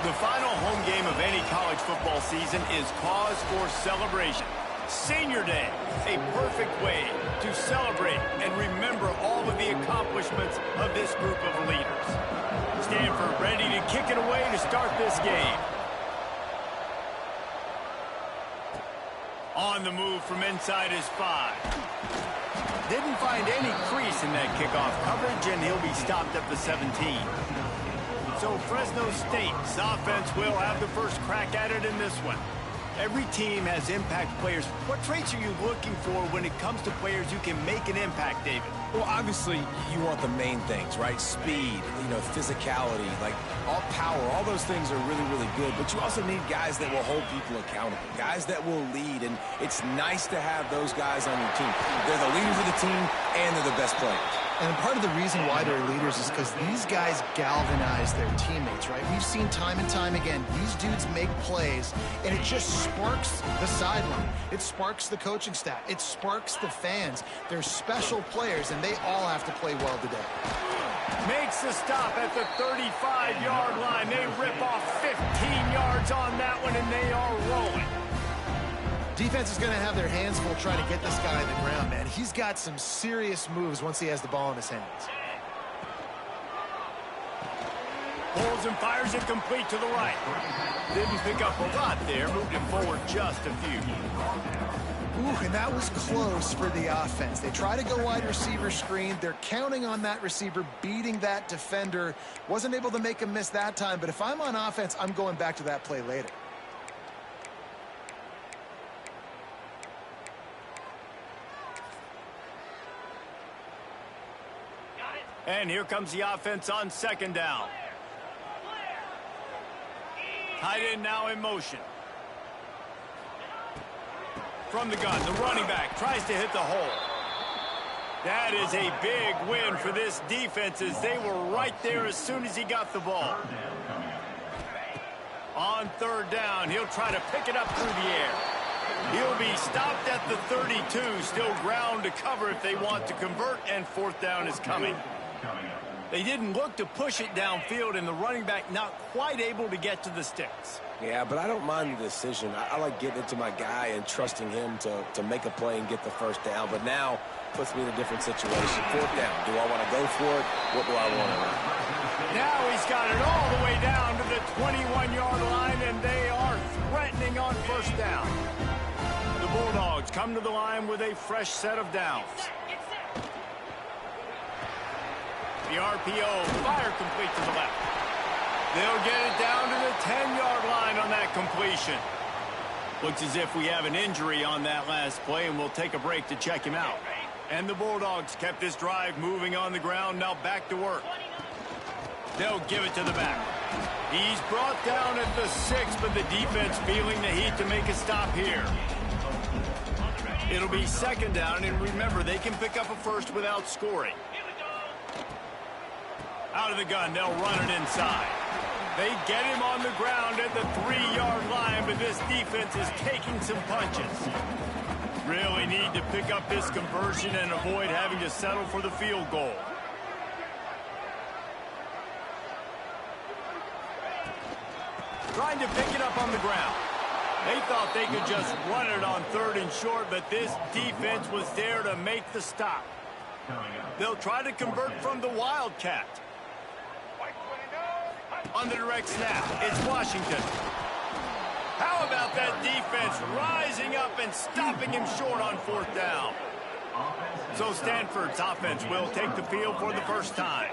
The final home game of any college football season is cause for celebration. Senior Day, a perfect way to celebrate and remember all of the accomplishments of this group of leaders. Stanford ready to kick it away to start this game. On the move from inside his 5. Didn't find any crease in that kickoff coverage, and he'll be stopped at the 17. So Fresno State's offense will have the first crack at it in this one. Every team has impact players. What traits are you looking for when it comes to players who can make an impact, David? Well, obviously, you want the main things, right? Speed, physicality, like all power. All those things are really, really good. But you also need guys that will hold people accountable, guys that will lead. And it's nice to have those guys on your team. They're the leaders of the team, and they're the best players. And part of the reason why they're leaders is because these guys galvanize their teammates, right? We've seen time and time again, these dudes make plays, and it just sparks the sideline. It sparks the coaching staff. It sparks the fans. They're special players, and they all have to play well today. Makes the stop at the 35-yard line. They rip off 15 yards on that one, and they are rolling. Defense is going to have their hands full trying to get this guy on the ground, man. He's got some serious moves once he has the ball in his hands. Pulls and fires it complete to the right. Didn't pick up a lot there. Moved it forward just a few. Ooh, and that was close for the offense. They try to go wide receiver screen. They're counting on that receiver beating that defender. Wasn't able to make a miss that time, but if I'm on offense, I'm going back to that play later. And here comes the offense on second down. Tight end now in motion. From the gun, the running back tries to hit the hole. That is a big win for this defense as they were right there as soon as he got the ball. On third down, he'll try to pick it up through the air. He'll be stopped at the 32, still ground to cover if they want to convert, and fourth down is coming. They didn't look to push it downfield, and the running back not quite able to get to the sticks. Yeah, but I don't mind the decision. I like getting it to my guy and trusting him to make a play and get the first down. But now puts me in a different situation. Fourth down. Do I want to go for it? What do I want to run? Now he's got it all the way down to the 21-yard line, and they are threatening on first down. The Bulldogs come to the line with a fresh set of downs. The RPO, fire complete to the left. They'll get it down to the 10-yard line on that completion. Looks as if we have an injury on that last play, and we'll take a break to check him out. And the Bulldogs kept this drive moving on the ground, now back to work. They'll give it to the back. He's brought down at the 6, but the defense feeling the heat to make a stop here. It'll be second down, and remember, they can pick up a first without scoring. Out of the gun, they'll run it inside. They get him on the ground at the 3-yard line, but this defense is taking some punches. Really need to pick up this conversion and avoid having to settle for the field goal. Trying to pick it up on the ground. They thought they could just run it on third and short, but this defense was there to make the stop. They'll try to convert from the Wildcat. On the direct snap, it's Washington. How about that defense rising up and stopping him short on fourth down? So Stanford's offense will take the field for the first time.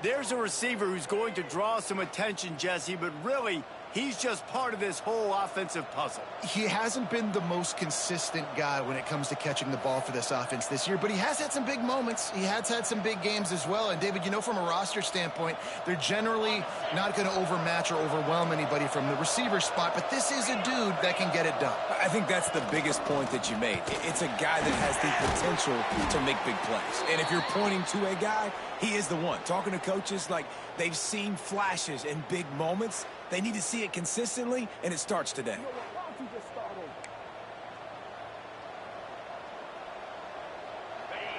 There's a receiver who's going to draw some attention, Jesse, but really, he's just part of this whole offensive puzzle. He hasn't been the most consistent guy when it comes to catching the ball for this offense this year, but he has had some big moments. He has had some big games as well. And, David, from a roster standpoint, they're generally not going to overmatch or overwhelm anybody from the receiver spot, but this is a dude that can get it done. I think that's the biggest point that you made. It's a guy that has the potential to make big plays. And if you're pointing to a guy, he is the one. Talking to coaches, like, they've seen flashes and big moments. They need to see it consistently, and it starts today.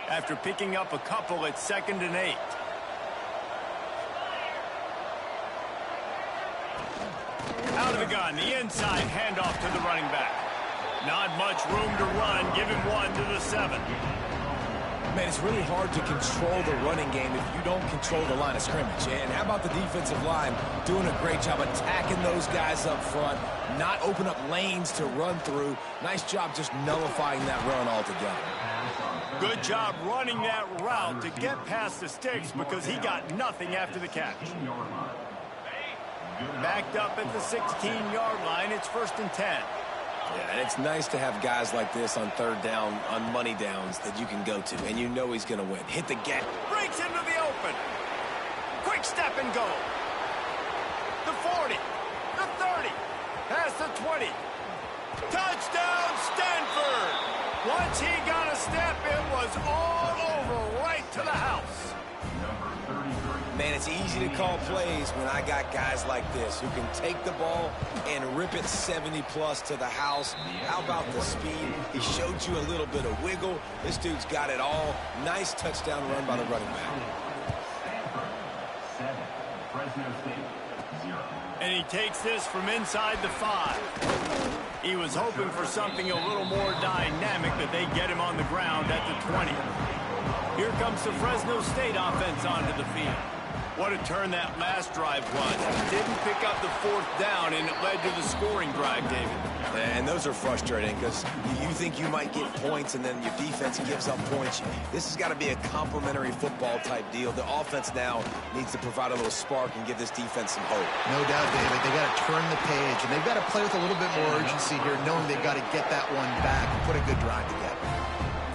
After picking up a couple at 2nd and 8. Out of the gun, the inside handoff to the running back. Not much room to run. Give him 1 to the 7. Man, it's really hard to control the running game if you don't control the line of scrimmage. And how about the defensive line doing a great job attacking those guys up front, not open up lanes to run through. Nice job just nullifying that run altogether. Good job running that route to get past the sticks because he got nothing after the catch. Backed up at the 16-yard line, it's 1st and 10. Yeah, and it's nice to have guys like this on 3rd down, on money downs that you can go to, and you know he's going to win. Hit the gap. Breaks into the open. Quick step and go. The 40, the 30, past the 20. Touchdown, Stanford! Once he got a step, it was all over right to the house. Man, it's easy to call plays when I got guys like this who can take the ball and rip it 70-plus to the house. How about the speed? He showed you a little bit of wiggle. This dude's got it all. Nice touchdown run by the running back. And he takes this from inside the 5. He was hoping for something a little more dynamic, but they get him on the ground at the 20. Here comes the Fresno State offense onto the field. What a turn that last drive was. Didn't pick up the 4th down, and it led to the scoring drive, David. And those are frustrating because you think you might get points, and then your defense gives up points. This has got to be a complementary football type deal. The offense now needs to provide a little spark and give this defense some hope. No doubt, David. They got to turn the page, and they've got to play with a little bit more urgency here, knowing they've got to get that one back and put a good drive together.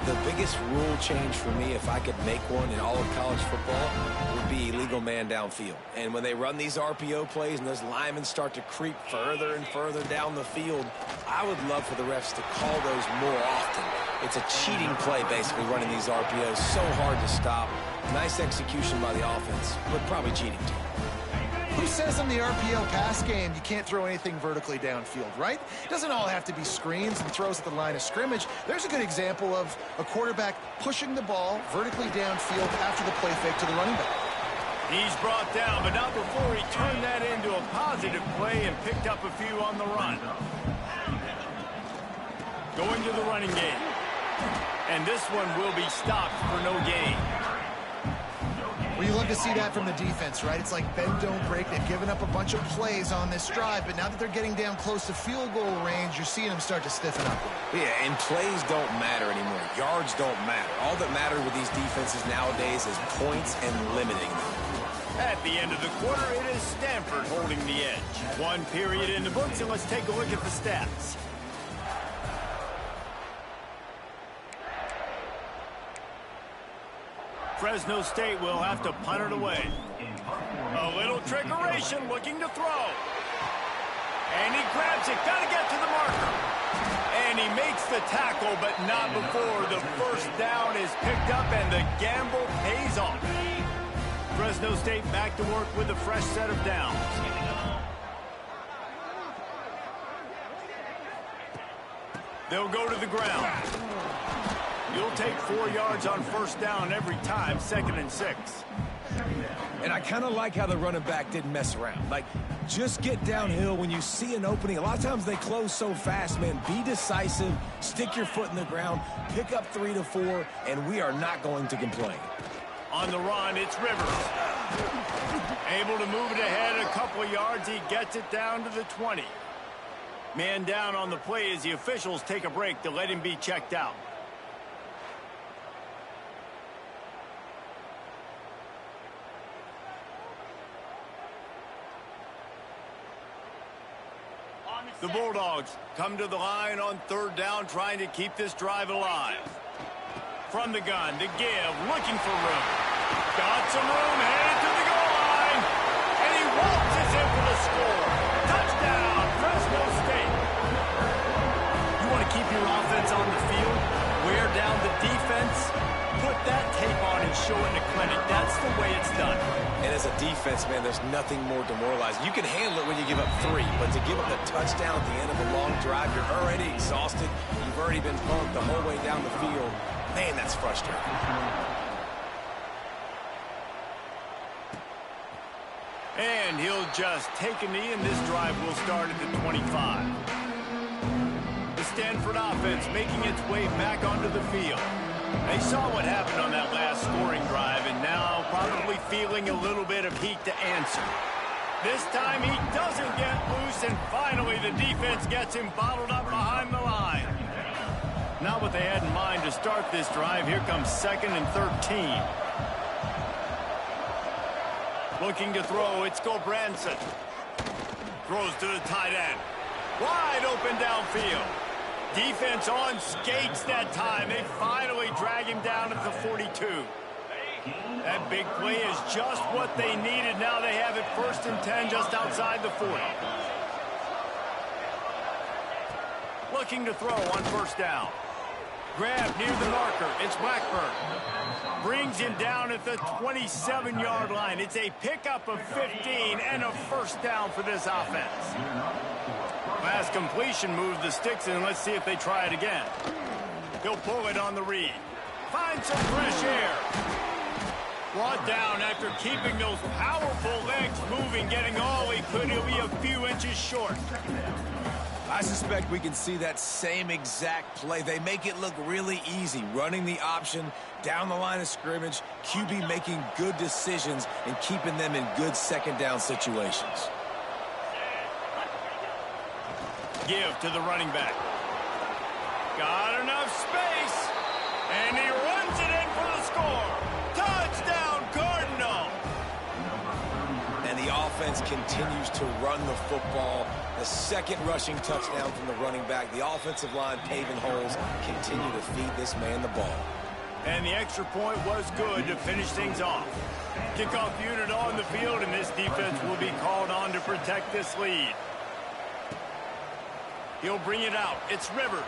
The biggest rule change for me, if I could make one in all of college football, would be illegal man downfield. And when they run these RPO plays and those linemen start to creep further and further down the field, I would love for the refs to call those more often. It's a cheating play, basically, running these RPOs. So hard to stop. Nice execution by the offense, but probably cheating too. Who says in the RPO pass game you can't throw anything vertically downfield, right? It doesn't all have to be screens and throws at the line of scrimmage. There's a good example of a quarterback pushing the ball vertically downfield after the play fake to the running back. He's brought down, but not before he turned that into a positive play and picked up a few on the run. Going to the running game. And this one will be stopped for no gain. Well, you love to see that from the defense, right? It's like bend, don't break. They've given up a bunch of plays on this drive, but now that they're getting down close to field goal range, you're seeing them start to stiffen up. Yeah, and plays don't matter anymore. Yards don't matter. All that matters with these defenses nowadays is points and limiting them. At the end of the quarter, it is Stanford holding the edge. 1 period in the books, and let's take a look at the stats. Fresno State will have to punt it away. A little trickeration, looking to throw. And he grabs it, got to get to the marker. And he makes the tackle, but not before the 1st down is picked up and the gamble pays off. Fresno State back to work with a fresh set of downs. They'll go to the ground. You'll take 4 yards on 1st down every time, 2nd and 6. And I kind of like how the running back didn't mess around. Like, just get downhill when you see an opening. A lot of times they close so fast, man. Be decisive, stick your foot in the ground, pick up 3 to 4, and we are not going to complain. On the run, it's Rivers. Able to move it ahead a couple of yards. He gets it down to the 20. Man down on the play as the officials take a break to let him be checked out. The Bulldogs come to the line on 3rd down, trying to keep this drive alive. From the gun, to give, looking for room. Got some room, headed to the goal line. And he waltzes in for the score. Touchdown, Fresno State. You want to keep your offense on the field, wear down the defense, put that tape on and show it in the clinic. That's the way it's done. And as a defense, man, there's nothing more demoralizing. You can handle it when you give up 3, but to give up the touchdown at the end of a long drive, you're already exhausted. You've already been pumped the whole way down the field. Man, that's frustrating. And he'll just take a knee, and this drive will start at the 25. The Stanford offense making its way back onto the field. They saw what happened on that last scoring drive, and now probably feeling a little bit of heat to answer. This time he doesn't get loose, and finally the defense gets him bottled up behind the line. Not what they had in mind to start this drive. Here comes 2nd and 13. Looking to throw, it's Gobranson. Throws to the tight end. Wide open downfield. Defense on skates that time. They finally drag him down at the 42. That big play is just what they needed. Now they have it 1st and 10 just outside the 40. Looking to throw on 1st down. Grab near the marker. It's Blackburn. Brings him down at the 27-yard line. It's a pickup of 15 and a 1st down for this offense. Last completion moved the sticks in. Let's see if they try it again. He'll pull it on the read. Find some fresh air. Brought down after keeping those powerful legs moving, getting all he could. He'll be a few inches short. I suspect we can see that same exact play. They make it look really easy, running the option down the line of scrimmage, QB making good decisions and keeping them in good 2nd down situations. Give to the running back. Got enough space, and he runs it in for the score. Touchdown, Cardinal! And the offense continues to run the football. The 2nd rushing touchdown from the running back. The offensive line paving holes. Continue to feed this man the ball. And the extra point was good to finish things off. Kickoff unit on the field, and this defense will be called on to protect this lead. He'll bring it out. It's Rivers.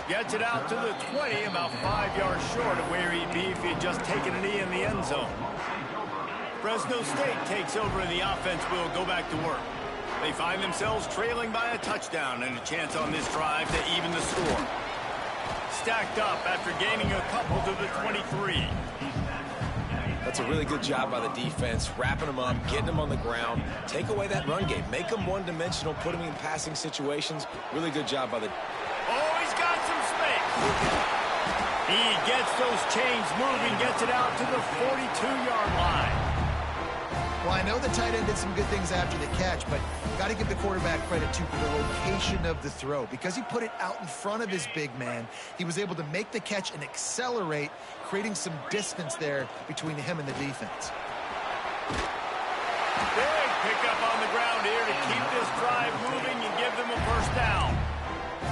Gets it out to the 20, about 5 yards short of where he'd be if he had just taken a knee in the end zone. Fresno State takes over, and the offense will go back to work. They find themselves trailing by a touchdown and a chance on this drive to even the score. Stacked up after gaining a couple to the 23. That's a really good job by the defense, wrapping them up, getting them on the ground. Take away that run game. Make them one-dimensional, put them in passing situations. Really good job by the... Oh, he's got some space. He gets those chains moving, gets it out to the 42-yard line. Well, I know the tight end did some good things after the catch, but got to give the quarterback credit, too, for the location of the throw. Because he put it out in front of his big man, he was able to make the catch and accelerate, creating some distance there between him and the defense. Big pickup on the ground here to keep this drive moving and give them a 1st down.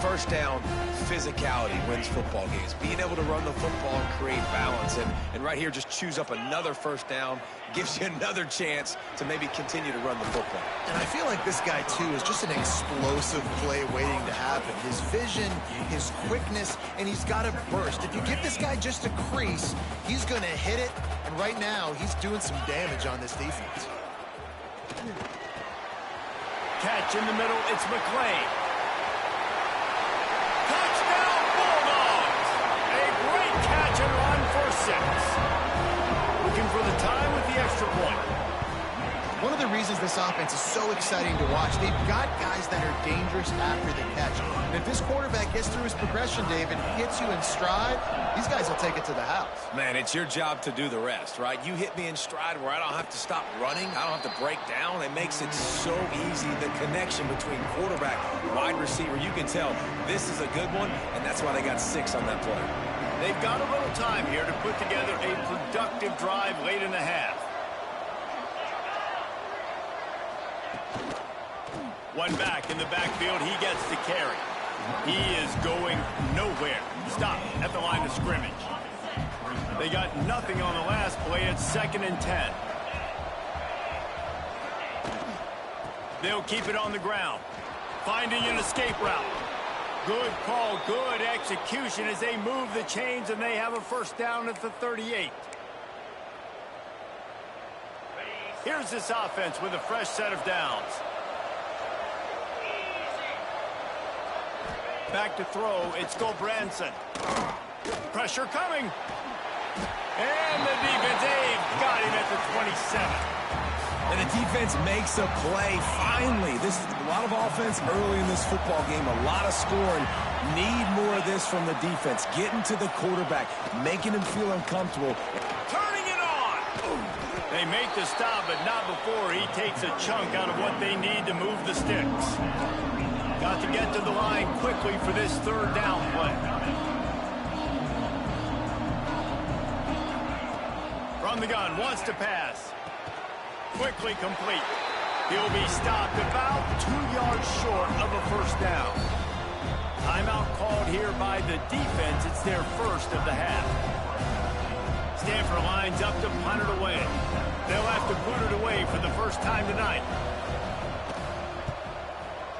1st down, physicality wins football games. Being able to run the football and create balance. And right here, just choose up another 1st down. Gives you another chance to maybe continue to run the football. And I feel like this guy, too, is just an explosive play waiting to happen. His vision, his quickness, and he's got a burst. If you give this guy just a crease, he's going to hit it. And right now, he's doing some damage on this defense. Catch in the middle, it's McClain. Touchdown, Bulldogs! A great catch and run for 6. Looking for the time with the extra point. One of the reasons this offense is so exciting to watch, they've got guys that are dangerous after the catch. And if this quarterback gets through his progression, David, gets you in stride, these guys will take it to the house. Man, it's your job to do the rest, right? You hit me in stride where I don't have to stop running. I don't have to break down. It makes it so easy. The connection between quarterback and wide receiver, you can tell this is a good one, and that's why they got 6 on that play. They've got a little time here to put together a productive drive late in the half. One back in the backfield, he gets to carry. He is going nowhere. Stop at the line of scrimmage. They got nothing on the last play. It's 2nd and 10. They'll keep it on the ground. Finding an escape route. Good call, good execution as they move the chains, and they have a 1st down at the 38. Here's this offense with a fresh set of downs. Back to throw, it's Gobranson. Pressure coming. And the defense, they've got him at the 27. And the defense makes a play. Finally, this is a lot of offense early in this football game, a lot of scoring. Need more of this from the defense. Getting to the quarterback, making him feel uncomfortable. Turning it on! They make the stop, but not before he takes a chunk out of what they need to move the sticks. Got to get to the line quickly for this third down play. From the gun, wants to pass. Quickly complete. He'll be stopped about 2 yards short of a first down. Timeout called here by the defense. It's their first of the half. Stanford lines up to punt it away. They'll have to put it away for the first time tonight.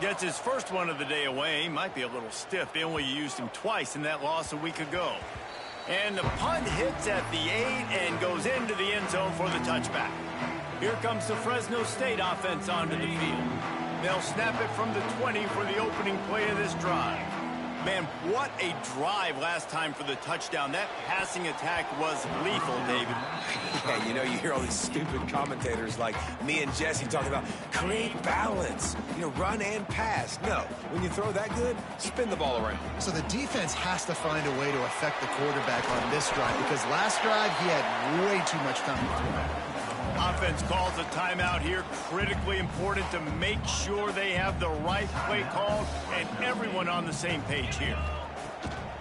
Gets his first one of the day away. Might be a little stiff. They only used him twice in that loss a week ago. And the punt hits at the 8 and goes into the end zone for the touchback. Here comes the Fresno State offense onto the field. They'll snap it from the 20 for the opening play of this drive. Man, what a drive last time for the touchdown. That passing attack was lethal, David. Yeah, you know, you hear all these stupid commentators like me and Jesse talking about create balance, you know, run and pass. No, when you throw that good, spin the ball around. So the defense has to find a way to affect the quarterback on this drive because last drive he had way too much time to throw. Offense calls a timeout here. Critically important to make sure they have the right play called and everyone on the same page here.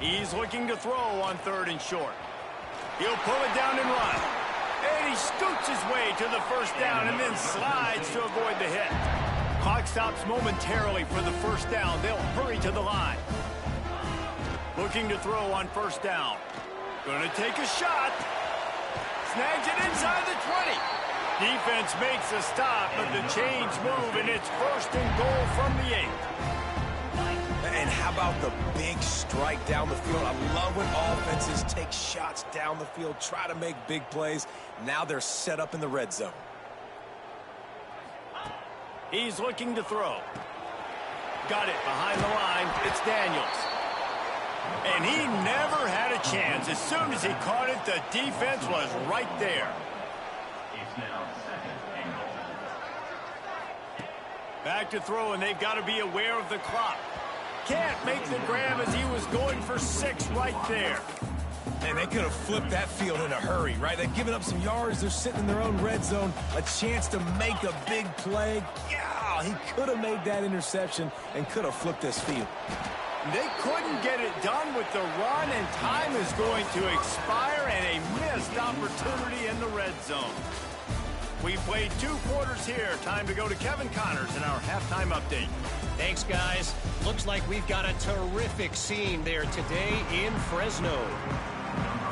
He's looking to throw on 3rd and short. He'll pull it down and run. And he scoots his way to the first down and then slides to avoid the hit. Clock stops momentarily for the first down. They'll hurry to the line. Looking to throw on 1st down. Gonna take a shot. Snags it inside the 20. Defense makes a stop, but the chains move, and it's 1st and goal from the 8. And how about the big strike down the field? I love when offenses take shots down the field, try to make big plays. Now they're set up in the red zone. He's looking to throw. Got it behind the line. It's Daniels. And he never had a chance. As soon as he caught it, the defense was right there. Back to throw, and they've got to be aware of the clock. Can't make the grab as he was going for 6 right there. And they could have flipped that field in a hurry, right? They've given up some yards. They're sitting in their own red zone. A chance to make a big play. Yeah, he could have made that interception and could have flipped this field. They couldn't get it done with the run, and time is going to expire, and a missed opportunity in the red zone. We played 2 quarters here. Time to go to Kevin Connors in our halftime update. Thanks, guys. Looks like we've got a terrific scene there today in Fresno.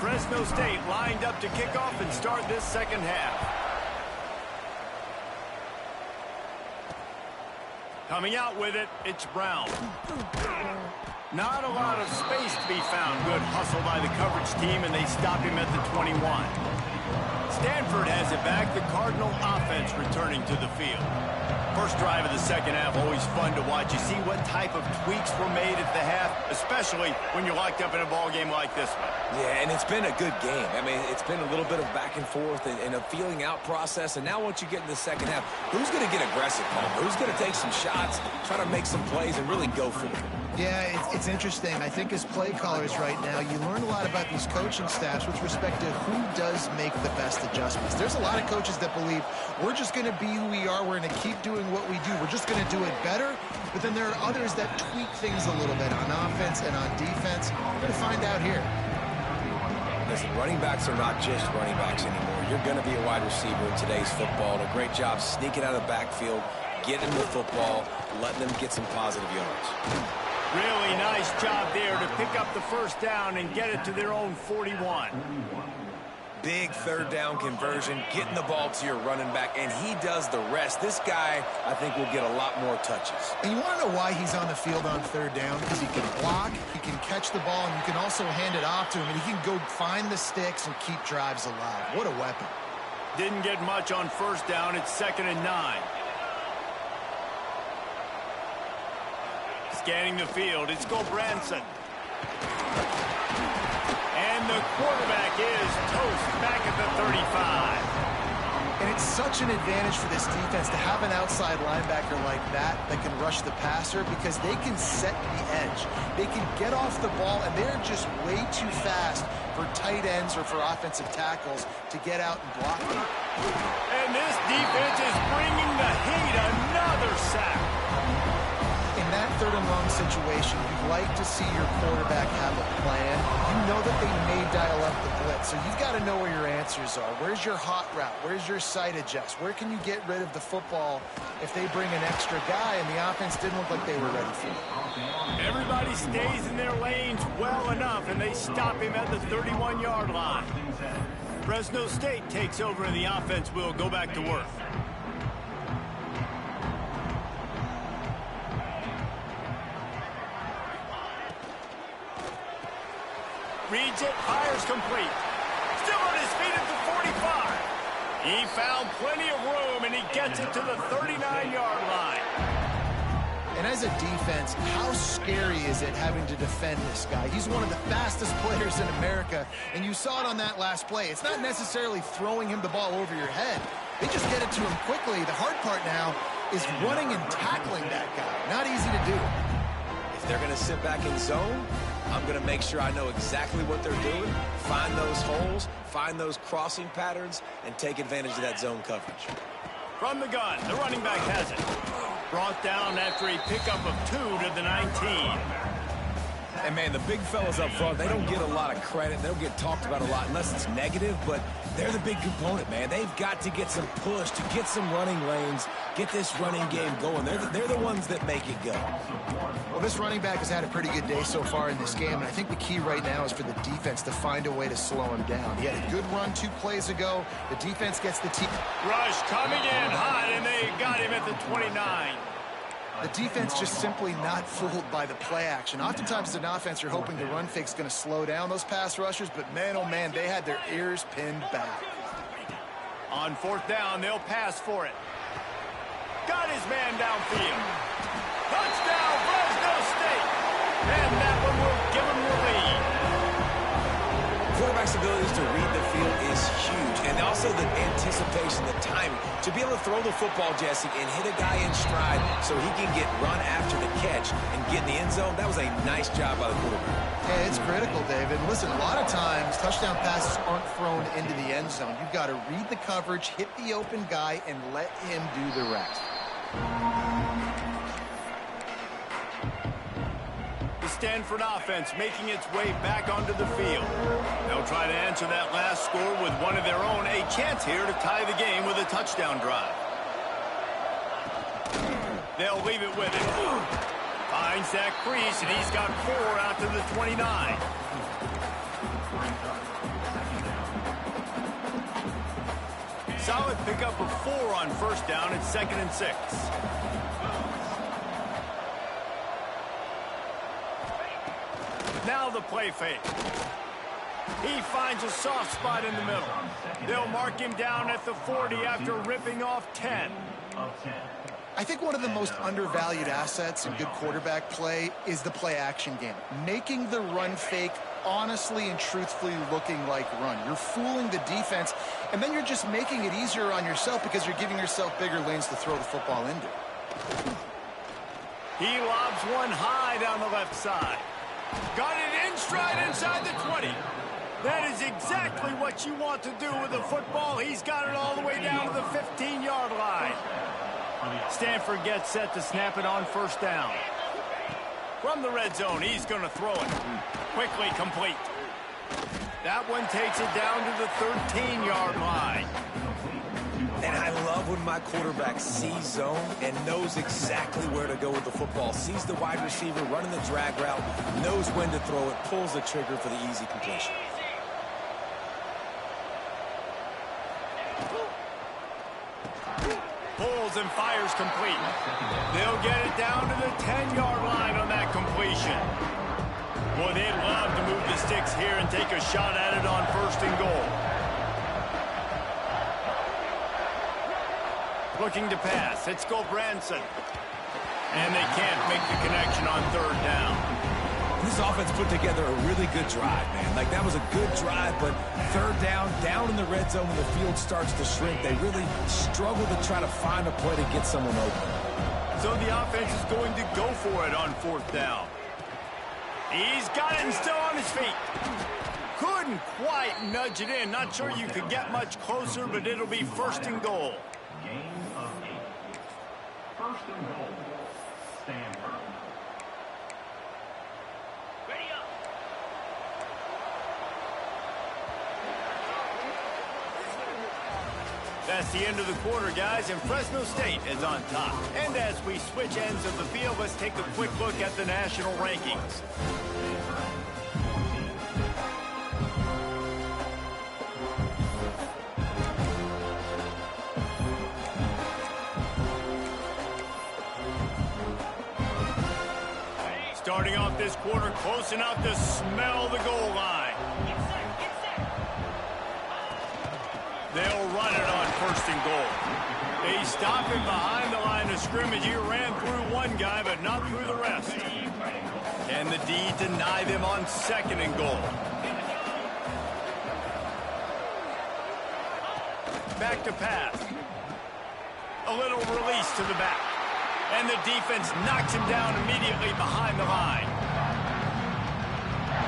Fresno State lined up to kick off and start this second half. Coming out with it, it's Brown. Not a lot of space to be found. Good hustle by the coverage team, and they stop him at the 21. Stanford has it back. The Cardinal offense returning to the field. First drive of the second half, always fun to watch. You see what type of tweaks were made at the half, especially when you're locked up in a ball game like this one. Yeah, and it's been a good game. I mean, it's been a little bit of back and forth and a feeling out process. And now once you get in the second half, who's going to get aggressive, Paul? Who's going to take some shots, try to make some plays, and really go for it? Yeah, it's interesting. I think as play callers right now, you learn a lot about these coaching staffs with respect to who does make the best adjustments. There's a lot of coaches that believe we're just going to be who we are. We're going to keep doing what we do. We're just going to do it better. But then there are others that tweak things a little bit on offense and on defense. We're going to find out here. Listen, running backs are not just running backs anymore. You're going to be a wide receiver in today's football. And a great job sneaking out of the backfield, getting the football, letting them get some positive yards. Really nice job there to pick up the first down and get it to their own 41. Big third down conversion, getting the ball to your running back, and he does the rest. This guy, I think, will get a lot more touches. And you want to know why he's on the field on third down? Because he can block, he can catch the ball, and you can also hand it off to him, and he can go find the sticks and keep drives alive. What a weapon. Didn't get much on first down. It's 2nd and 9. Scanning the field, it's Gobranson. And the quarterback is toast back at the 35. And it's such an advantage for this defense to have an outside linebacker like that can rush the passer because they can set the edge. They can get off the ball, and they're just way too fast for tight ends or for offensive tackles to get out and block them. And this defense is bringing the heat. Another sack. In that third and long situation, you'd like to see your quarterback have a plan. You know that they may dial up the blitz, so you've got to know where your answers are. Where's your hot route? Where's your sight adjust? Where can you get rid of the football if they bring an extra guy and the offense didn't look like they were ready for it? Everybody stays in their lanes well enough, and they stop him at the 31-yard line. Fresno State takes over, and the offense will go back to work. Reads it, fires complete. Still on his feet at the 45. He found plenty of room, and he gets it to the 39-yard line. And as a defense, how scary is it having to defend this guy? He's one of the fastest players in America, and you saw it on that last play. It's not necessarily throwing him the ball over your head. They just get it to him quickly. The hard part now is running and tackling that guy. Not easy to do. If they're going to sit back in zone, I'm going to make sure I know exactly what they're doing, find those holes, find those crossing patterns, and take advantage of that zone coverage. From the gun, the running back has it. Brought down after a pickup of 2 to the 19. And, man, the big fellas up front, they don't get a lot of credit. They don't get talked about a lot unless it's negative, but they're the big component, man. They've got to get some push, to get some running lanes, get this running game going. They're the ones that make it go. Well, this running back has had a pretty good day so far in this game, and I think the key right now is for the defense to find a way to slow him down. He had a good run 2 plays ago. The defense gets the team. Rush coming in hot, and they got him at the 29. The defense just simply not fooled by the play action. Oftentimes as an offense, you're hoping the run fake's going to slow down those pass rushers, but man, oh man, they had their ears pinned back. On 4th down, they'll pass for it. Got his man downfield. Touchdown, Fresno State. And that one will give him the lead. Quarterback's abilities to read the field is huge, and also the anticipation, the timing. To be able to throw the football, Jesse, and hit a guy in stride so he can get run after the catch and get in the end zone, that was a nice job by the quarterback. Yeah, it's critical, David. Listen, a lot of times touchdown passes aren't thrown into the end zone. You've got to read the coverage, hit the open guy, and let him do the rest. The Stanford offense making its way back onto the field. They'll try to answer that last score with one of their own. A chance here to tie the game with a touchdown drive. They'll leave it with it. Finds that crease, and he's got 4 out to the 29. Solid pickup of 4 on 1st down. It's 2nd and 6. Now the play fake. He finds a soft spot in the middle. They'll mark him down at the 40 after ripping off 10. I think one of the most undervalued assets in good quarterback play is the play action game. Making the run fake honestly and truthfully looking like run. You're fooling the defense, and then you're just making it easier on yourself because you're giving yourself bigger lanes to throw the football into. He lobs one high down the left side. Got it in stride inside the 20. That is exactly what you want to do with the football. He's got it all the way down to the 15-yard line. Stanford gets set to snap it on 1st down. From the red zone, he's going to throw it. Quickly complete. That one takes it down to the 13-yard line. And I love when my quarterback sees zone and knows exactly where to go with the football. Sees the wide receiver running the drag route, knows when to throw it, pulls the trigger for the easy completion. Pulls and fires complete. They'll get it down to the 10-yard line on that completion. Boy, they'd love to move the sticks here and take a shot at it on 1st and goal. Looking to pass. It's Branson. And they can't make the connection on 3rd down. This offense put together a really good drive, man. Like, that was a good drive, but third down in the red zone when the field starts to shrink, they really struggle to try to find a play to get someone open. So the offense is going to go for it on fourth down. He's got it and still on his feet. Couldn't quite nudge it in. Not sure you could get much closer, but it'll be first and goal. Gain of 8. First and goal. Stanford. Ready up. That's the end of the quarter, guys, and Fresno State is on top. And as we switch ends of the field, let's take a quick look at the national rankings. Starting off this quarter, close enough to smell the goal line. They'll run it on first and goal. They stop him behind the line of scrimmage. He ran through one guy, but not through the rest. And the D deny them on second and goal. Back to pass. A little release to the back. And the defense knocks him down immediately behind the line.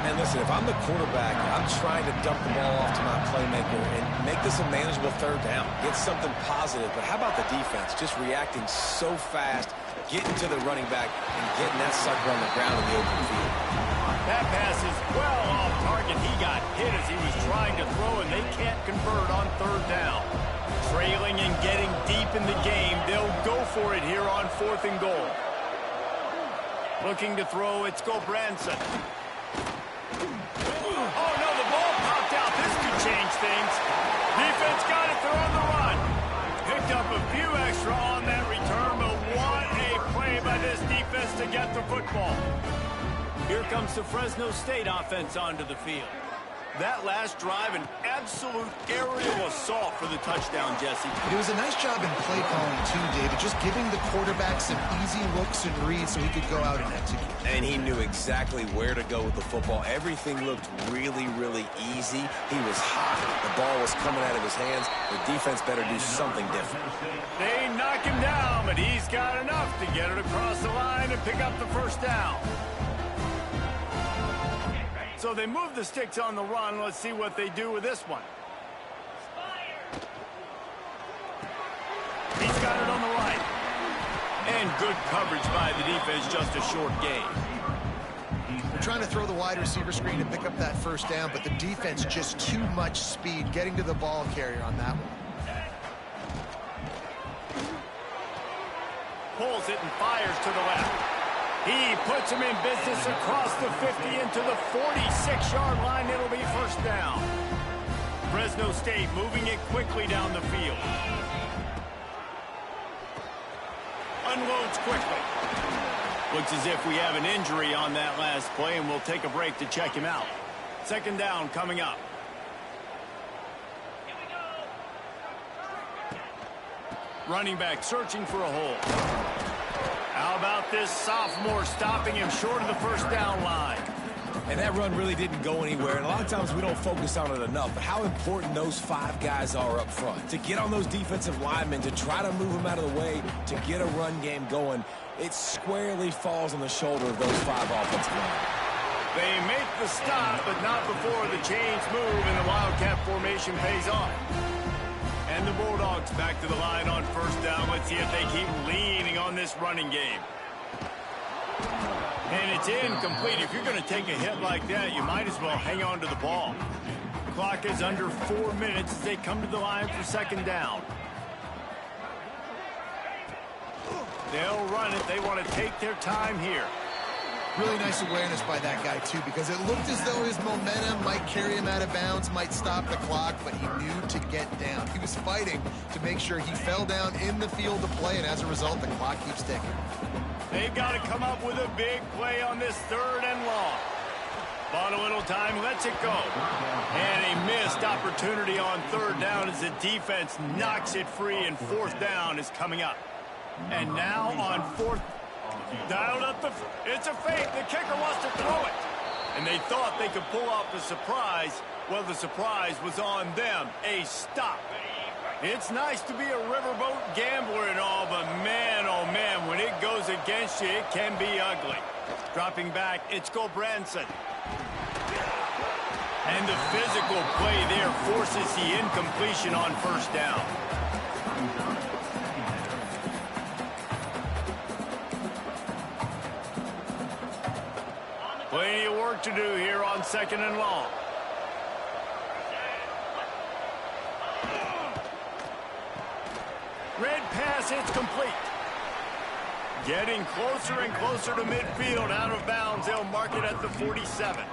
And listen, if I'm the quarterback, I'm trying to dump the ball off to my playmaker and make this a manageable third down. Get something positive. But how about the defense? Just reacting so fast, getting to the running back, and getting that sucker on the ground in the open field. That pass is well off target. He got hit as he was trying to throw, and they can't convert on third down. Trailing and getting deep in the game, they'll go for it here on fourth and goal. Looking to throw, it's Gobranson. Oh, no, the ball popped out. This could change things. Defense got it. They're on the run. Picked up a few extra on that return, but what a play by this defense to get the football. Here comes the Fresno State offense onto the field. That last drive, an absolute aerial assault for the touchdown, Jesse. It was a nice job in play calling, too, David, just giving the quarterback some easy looks and reads so he could go out and execute. And he knew exactly where to go with the football. Everything looked really, really easy. He was hot. The ball was coming out of his hands. The defense better do something different. They knock him down, but he's got enough to get it across the line and pick up the first down. So they move the sticks on the run. Let's see what they do with this one. He's got it on the right. And good coverage by the defense, just a short gain. They're trying to throw the wide receiver screen to pick up that first down, but the defense just too much speed getting to the ball carrier on that one. Pulls it and fires to the left. He puts him in business across the 50 into the 46-yard line. It'll be first down. Fresno State moving it quickly down the field. Unloads quickly. Looks as if we have an injury on that last play, and we'll take a break to check him out. Second down coming up. Running back searching for a hole. How about this sophomore stopping him short of the first down line? And that run really didn't go anywhere. And a lot of times we don't focus on it enough. But how important those 5 guys are up front. To get on those defensive linemen, to try to move them out of the way, to get a run game going, it squarely falls on the shoulder of those 5 offensive linemen. They make the stop, but not before the chains move and the Wildcat formation pays off. And the Bulldogs back to the line on first down. Let's see if they keep leaning on this running game. And it's incomplete. If you're going to take a hit like that, you might as well hang on to the ball. Clock is under 4 minutes as they come to the line for second down. They'll run it. They want to take their time here. Really nice awareness by that guy, too, because it looked as though his momentum might carry him out of bounds, might stop the clock, but he knew to get down. He was fighting to make sure he fell down in the field to play, and as a result, the clock keeps ticking. They've got to come up with a big play on this third and long. Bought a little time, lets it go. And a missed opportunity on third down as the defense knocks it free, and fourth down is coming up. And now on fourth... Dialed up it's a fake. The kicker wants to throw it. And they thought they could pull off the surprise. Well, the surprise was on them. A stop. It's nice to be a riverboat gambler and all, but man, oh man, when it goes against you, it can be ugly. Dropping back, it's Gobranson. And the physical play there forces the incompletion on first down. Plenty of work to do here on 2nd and long. Red pass, it's complete. Getting closer and closer to midfield, out of bounds. They'll mark it at the 47.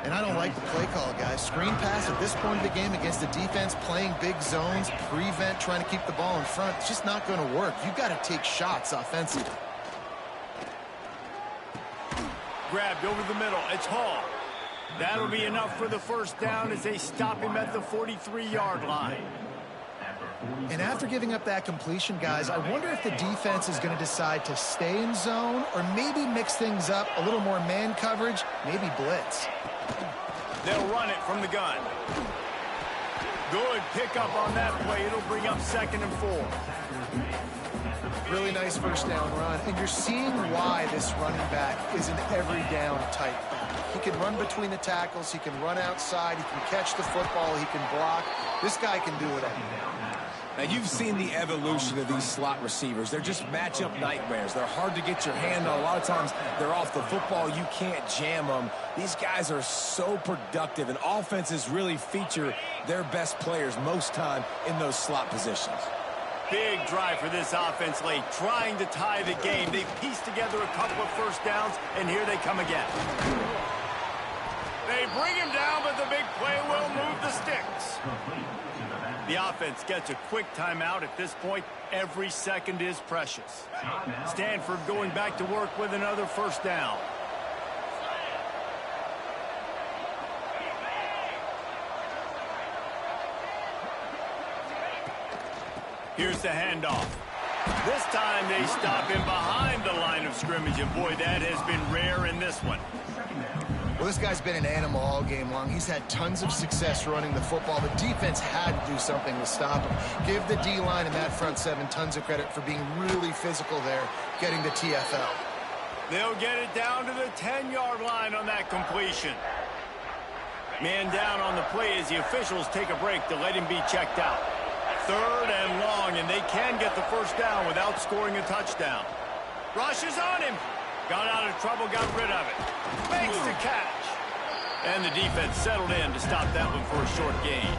And I don't like the play call, guys. Screen pass at this point of the game against the defense, playing big zones, prevent, trying to keep the ball in front. It's just not going to work. You've got to take shots offensively. Grabbed over the middle. It's Hall. That'll be enough for the first down as they stop him at the 43-yard line. And after giving up that completion, guys, I wonder if the defense is going to decide to stay in zone or maybe mix things up, a little more man coverage, maybe blitz. They'll run it from the gun. Good pickup on that play. It'll bring up 2nd and 4. Really nice first down run. And you're seeing why this running back is an every down type back. He can run between the tackles. He can run outside. He can catch the football. He can block. This guy can do it all. Now, you've seen the evolution of these slot receivers. They're just matchup nightmares. They're hard to get your hand on. A lot of times, they're off the football. You can't jam them. These guys are so productive, and offenses really feature their best players most time in those slot positions. Big drive for this offense late, trying to tie the game. They pieced together a couple of first downs, and here they come again. They bring him down, but the big play will move the sticks. The offense gets a quick timeout at this point. Every second is precious. Stanford going back to work with another first down. Here's the handoff. This time they stop him behind the line of scrimmage, and boy, that has been rare in this one. Well, this guy's been an animal all game long. He's had tons of success running the football. The defense had to do something to stop him. Give the D-line and that front seven tons of credit for being really physical there, getting the TFL. They'll get it down to the 10-yard line on that completion. Man down on the play as the officials take a break to let him be checked out. 3rd and long, and they can get the first down without scoring a touchdown. Rushes on him. Got out of trouble, got rid of it. Makes the catch. And the defense settled in to stop that one for a short gain.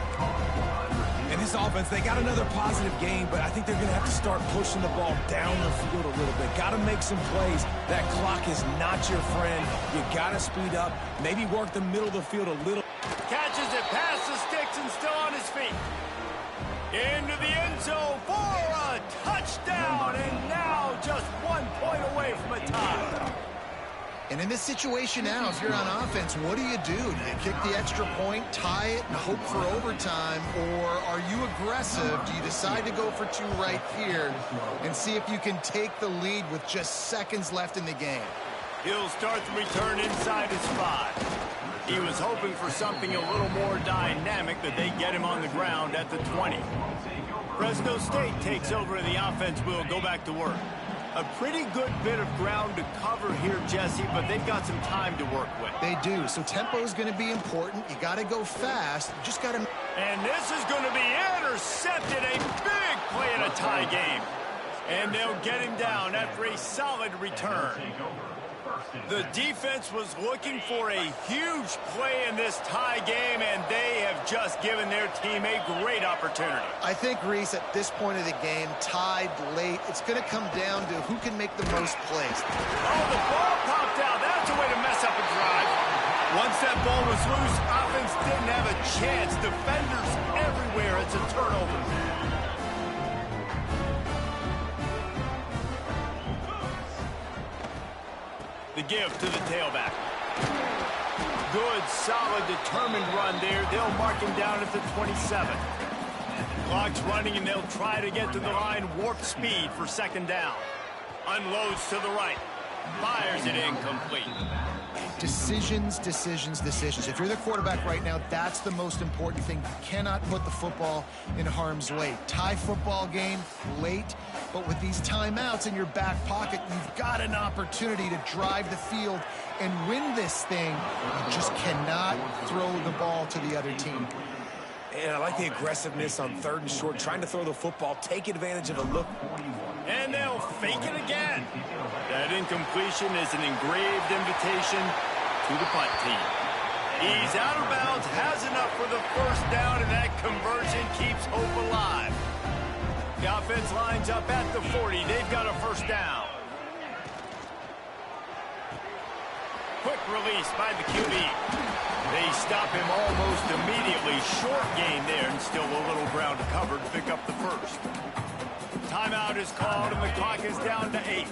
And this offense, they got another positive gain, but I think they're going to have to start pushing the ball down the field a little bit. Got to make some plays. That clock is not your friend. You got to speed up, maybe work the middle of the field a little. Catches it past the sticks and still on his feet. Into the end zone for a touchdown, and now just 1 point away from a tie. And in this situation now, if you're on offense, what do? Do you kick the extra point, tie it, and hope for overtime? Or are you aggressive? Do you decide to go for 2 right here and see if you can take the lead with just seconds left in the game? He'll start the return inside his 5. He was hoping for something a little more dynamic, but they get him on the ground at the 20. Fresno State takes over, and the offense will go back to work. A pretty good bit of ground to cover here, Jesse, but they've got some time to work with. They do, so tempo is going to be important. You got to go fast. You just got to... And this is going to be intercepted. A big play in a tie game. And they'll get him down after a solid return. The defense was looking for a huge play in this tie game, and they have just given their team a great opportunity. I think, Reese, at this point of the game, tied late, it's going to come down to who can make the most plays. Oh, the ball popped out. That's a way to mess up a drive. Once that ball was loose, offense didn't have a chance. Defenders everywhere. It's a turnover. The give to the tailback. Good, solid, determined run there. They'll mark him down at the 27. Clock's running, and they'll try to get to the line. Warp speed for 2nd down. Unloads to the right. Fires it incomplete. Decisions, decisions, decisions. If you're the quarterback right now, that's the most important thing. You cannot put the football in harm's way. Tie football game, late, but with these timeouts in your back pocket, you've got an opportunity to drive the field and win this thing. You just cannot throw the ball to the other team. And I like the aggressiveness on 3rd and short, trying to throw the football, take advantage of a look. And they'll fake it again. That incompletion is an engraved invitation to the punt team. He's out of bounds, has enough for the first down, and that conversion keeps hope alive. The offense lines up at the 40. They've got a first down. Quick release by the QB. They stop him almost immediately. Short gain there, and still a little ground to cover to pick up the first. Timeout is called, and the clock is down to 8.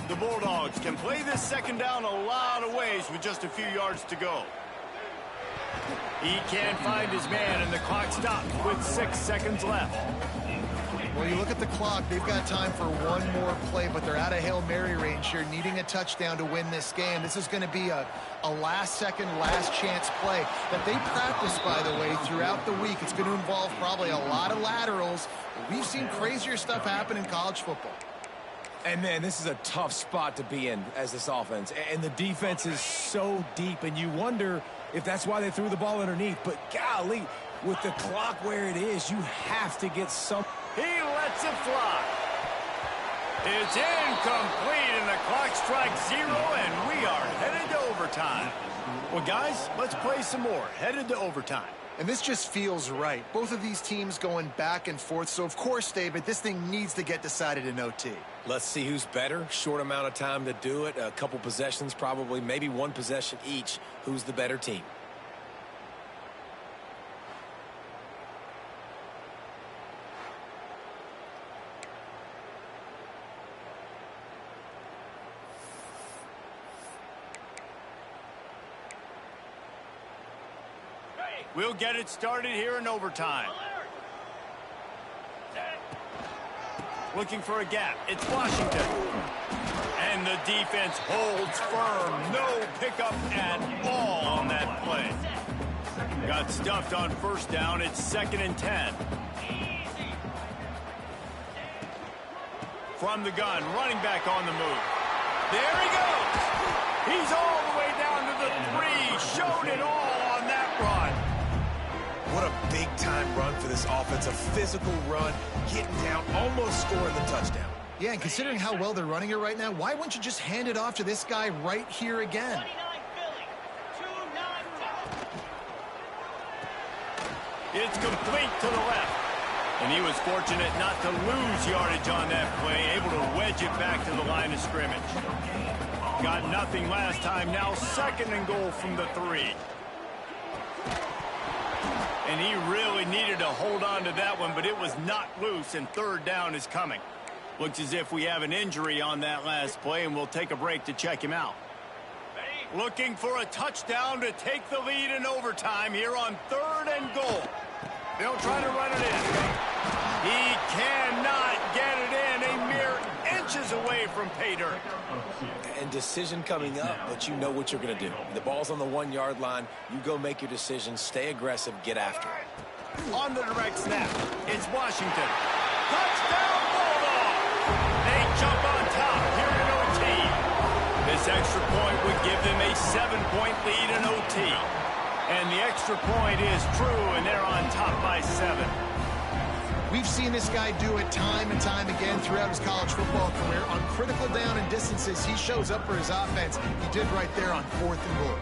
The Bulldogs can play this second down a lot of ways with just a few yards to go. He can't find his man, and the clock stops with 6 seconds left. Well, you look at the clock, they've got time for one more play, but they're out of Hail Mary range here, needing a touchdown to win this game. This is going to be a last-second, last-chance play that they practice, by the way, throughout the week. It's going to involve probably a lot of laterals. We've seen crazier stuff happen in college football. And, man, this is a tough spot to be in as this offense. And the defense is so deep, and you wonder if that's why they threw the ball underneath. But, golly, with the clock where it is, you have to get some. He lets it fly. It's incomplete, and the clock strikes 0, and we are headed to overtime. Well, guys, let's play some more. Headed to overtime. And this just feels right. Both of these teams going back and forth. So, of course, David, this thing needs to get decided in OT. Let's see who's better. Short amount of time to do it. A couple possessions probably, maybe one possession each. Who's the better team? We'll get it started here in overtime. Looking for a gap. It's Washington. And the defense holds firm. No pickup at all on that play. Got stuffed on first down. It's 2nd and 10. From the gun, running back on the move. There he goes. He's all the way down to the 3. Showed it all on that run. What a big-time run for this offense. A physical run, getting down, almost scoring the touchdown. Yeah, and considering how well they're running it right now, why wouldn't you just hand it off to this guy right here again? It's complete to the left. And he was fortunate not to lose yardage on that play, able to wedge it back to the line of scrimmage. Got nothing last time, now 2nd and goal from the 3. And he really needed to hold on to that one, but it was not loose, and 3rd down is coming. Looks as if we have an injury on that last play, and we'll take a break to check him out. Looking for a touchdown to take the lead in overtime here on 3rd and goal. They'll try to run it in. He cannot get it in, a mere inches away from pay dirt. And decision coming up, but you know what you're going to do. The ball's on the 1-yard line. You go make your decision, stay aggressive, get after it. On the direct snap, it's Washington. Touchdown, Bulldogs! They jump on top here in OT. This extra point would give them a 7-point lead in OT. And the extra point is true, and they're on top by 7. We've seen this guy do it time and time again throughout his college football career. On critical down and distances, he shows up for his offense. He did right there on 4th and goal.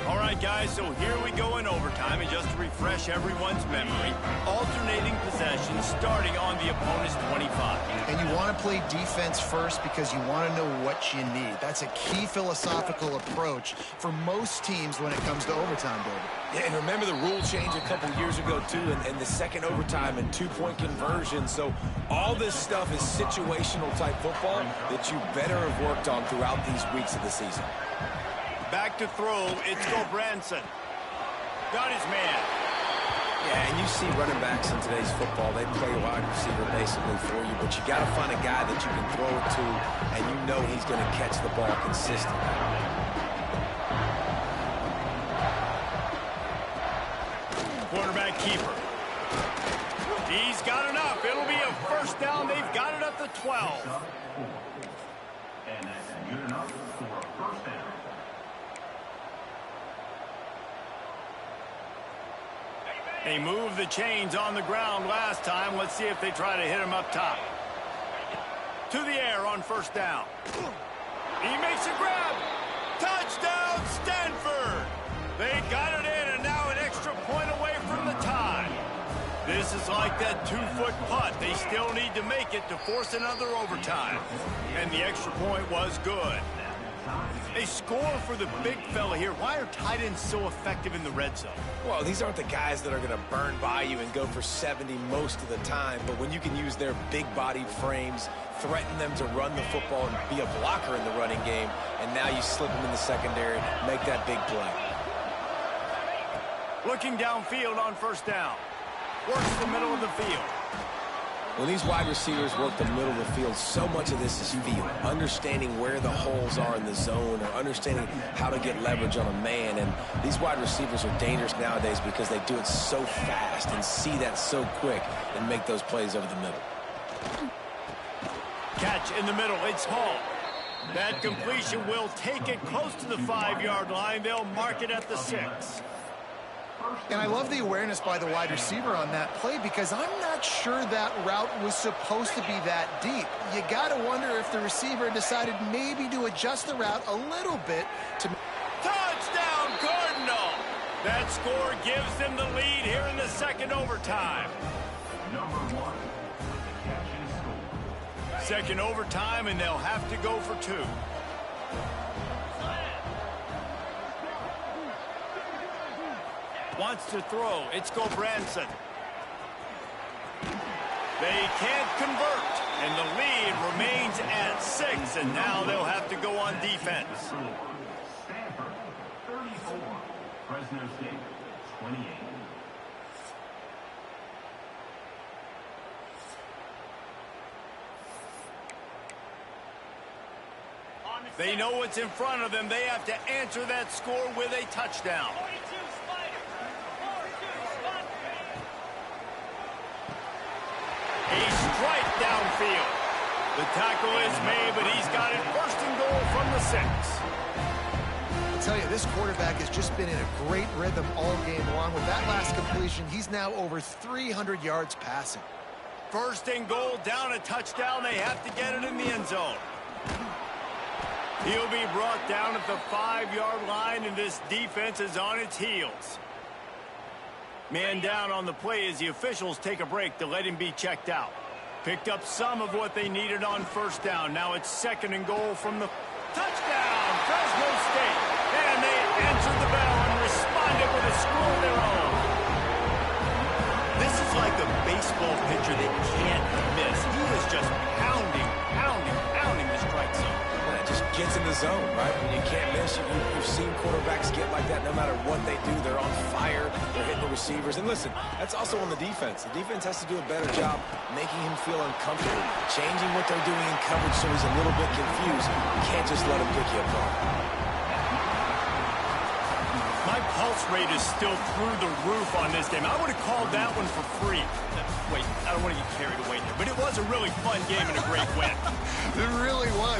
All right, guys, so here we go in overtime. And just to refresh everyone's memory, alternating possessions starting on the opponent's 25. And you want to play defense first because you want to know what you need. That's a key philosophical approach for most teams when it comes to overtime, David. Yeah, and remember the rule change a couple years ago, too, and the second overtime and 2-point conversion. So all this stuff is situational-type football that you better have worked on throughout these weeks of the season. Back to throw, it's Gobranson. Got his man. Yeah, and you see running backs in today's football, they play wide receiver basically for you, but you got to find a guy that you can throw it to, and you know he's going to catch the ball consistently. Quarterback keeper. He's got enough. It'll be a first down. They've got it up to 12. And that's good enough for a first down. They moved the chains on the ground last time. Let's see if they try to hit him up top. To the air on first down. He makes a grab. Touchdown, Stanford. They got it in, and now an extra point away from the tie. This is like that 2-foot putt. They still need to make it to force another overtime. And the extra point was good. They score for the big fella here. Why are tight ends so effective in the red zone? Well, these aren't the guys that are going to burn by you and go for 70 most of the time, but when you can use their big-bodied frames, threaten them to run the football and be a blocker in the running game, and now you slip them in the secondary, make that big play. Looking downfield on first down. Works the middle of the field. When these wide receivers work the middle of the field, so much of this is feel. Understanding where the holes are in the zone or understanding how to get leverage on a man. And these wide receivers are dangerous nowadays because they do it so fast and see that so quick and make those plays over the middle. Catch in the middle. It's Hall. That completion will take it close to the 5-yard line. They'll mark it at the 6. And I love the awareness by the wide receiver on that play because I'm not sure that route was supposed to be that deep. You got to wonder if the receiver decided maybe to adjust the route a little bit to... Touchdown, Cardinal! That score gives them the lead here in the second overtime. Number 1 with the catch and score. Second overtime, and they'll have to go for 2. Wants to throw. It's Gobranson. They can't convert, and the lead remains at 6, and now they'll have to go on defense. Stanford, 34. Fresno State, 28. They know what's in front of them. They have to answer that score with a touchdown. A strike downfield. The tackle is made, but he's got it first and goal from the 6. I'll tell you, this quarterback has just been in a great rhythm all game long. With that last completion, he's now over 300 yards passing. First and goal, down a touchdown. They have to get it in the end zone. He'll be brought down at the 5-yard line, and this defense is on its heels. Man down on the play as the officials take a break to let him be checked out. Picked up some of what they needed on first down. Now it's second and goal from the touchdown, Fresno State. And they answered the bell and responded with a score of their own. This is like a baseball pitcher that can't miss. He is just pounding the strike zone. It just gets in the zone, right? When you can't miss, you've seen quarterbacks get like that no matter what they do. They're on fire. They're hitting the receivers. And listen, that's also on the defense. The defense has to do a better job making him feel uncomfortable, changing what they're doing in coverage so he's a little bit confused. You can't just let him pick you apart. My pulse rate is still through the roof on this game. I would have called that one for free. Wait, I don't want to get carried away there, but it was a really fun game and a great win. It really was.